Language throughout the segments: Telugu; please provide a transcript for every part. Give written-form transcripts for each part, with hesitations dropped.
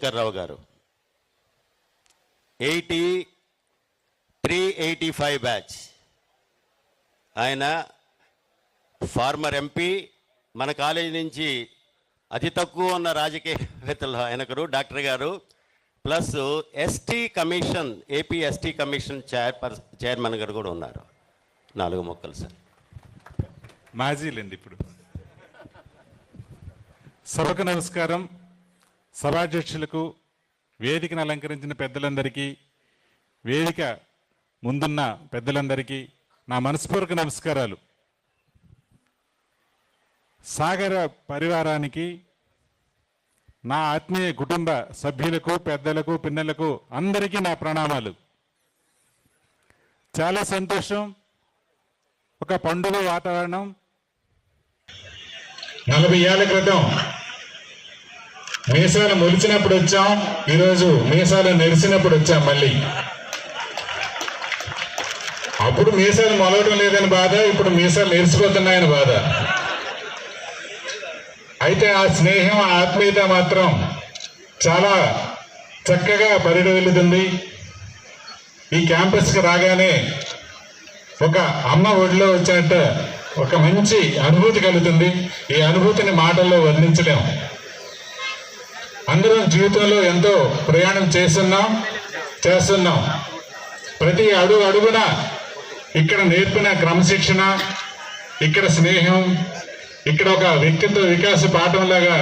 శంకర్రావు గారు 385 బ్యాచ్. ఆయన ఫార్మర్ ఎంపీ, మన కాలేజీ నుంచి అతి తక్కువ ఉన్న రాజకీయవేత్తలు ఆయనకరు, డాక్టర్ గారు, plus ST commission, AP ST commission chairman గారు కూడా ఉన్నారు. 4 మొక్కలు సార్. మాజీలండి. ఇప్పుడు సభకు నమస్కారం. సభాధ్యక్షులకు, వేదికను అలంకరించిన పెద్దలందరికీ, వేదిక ముందున్న పెద్దలందరికీ నా మనస్పూర్వక నమస్కారాలు. సాగర పరివారానికి, నా ఆత్మీయ కుటుంబ సభ్యులకు, పెద్దలకు, పిన్నలకు అందరికీ నా ప్రణామాలు. చాలా సంతోషం. ఒక పండుగ వాతావరణం. 40 ఏళ్ల క్రితం మీసాలు మొలిచినప్పుడు వచ్చాం, ఈరోజు మీసాలు నెరిసినప్పుడు వచ్చాం మళ్ళీ. అప్పుడు మీసాలు మొలవడం లేదని బాధ, ఇప్పుడు మీసాలు నెరిసిపోతున్నాయని బాధ. అయితే ఆ స్నేహం, ఆ ఆత్మీయత మాత్రం చాలా చక్కగా పరిడవిల్లుతుంది. ఈ క్యాంపస్కి రాగానే ఒక అమ్మ ఒడిలో వచ్చినట్టు ఒక మంచి అనుభూతి కలుగుతుంది. ఈ అనుభూతిని మాటల్లో వర్ణించలేం. అందరం జీవితంలో ఎంతో ప్రయాణం చేస్తున్నాం. ప్రతి అడుగున ఇక్కడ నేర్పిన క్రమశిక్షణ, ఇక్కడ స్నేహం, ఇక్కడ ఒక వ్యక్తిత్వ వికాస పాఠంలాగా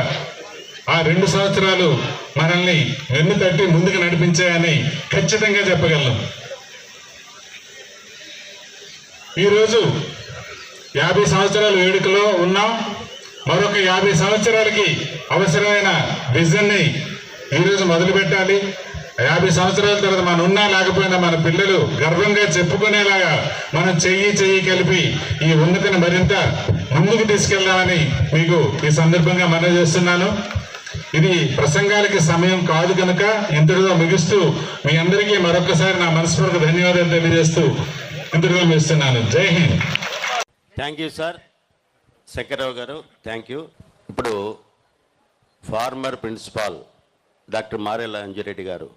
ఆ 2 సంవత్సరాలు మనల్ని వెన్ను తట్టి ముందుకు నడిపించాయని ఖచ్చితంగా చెప్పగలం. ఈరోజు 50 సంవత్సరాల వేడుకలో ఉన్నాం. మరొక 50 సంవత్సరాలకి అవసరమైన విజన్ని ఈరోజు మొదలు పెట్టాలి. 50 సంవత్సరాల తర్వాత మనం ఉన్నా లేకపోయినా మన పిల్లలు గర్వంగా చెప్పుకునేలాగా మనం చెయ్యి కలిపి ఈ ఉన్నతిని మరింత ముందుకు తీసుకెళ్దామని మీకు ఈ సందర్భంగా మనవి చేస్తున్నాను. ఇది ప్రసంగాలకి సమయం కాదు కనుక ఇంతటితో ముగిస్తూ మీ అందరికీ మరొకసారి నా మనస్ఫూర్తిక ధన్యవాదాలు తెలియజేస్తూ ఇంతటితో ముగిస్తున్నాను. Jai Hind. Thank you sir. Shankarrao గారు, థ్యాంక్ యూ. ఇప్పుడు former principal doctor Marella Anjireddy గారు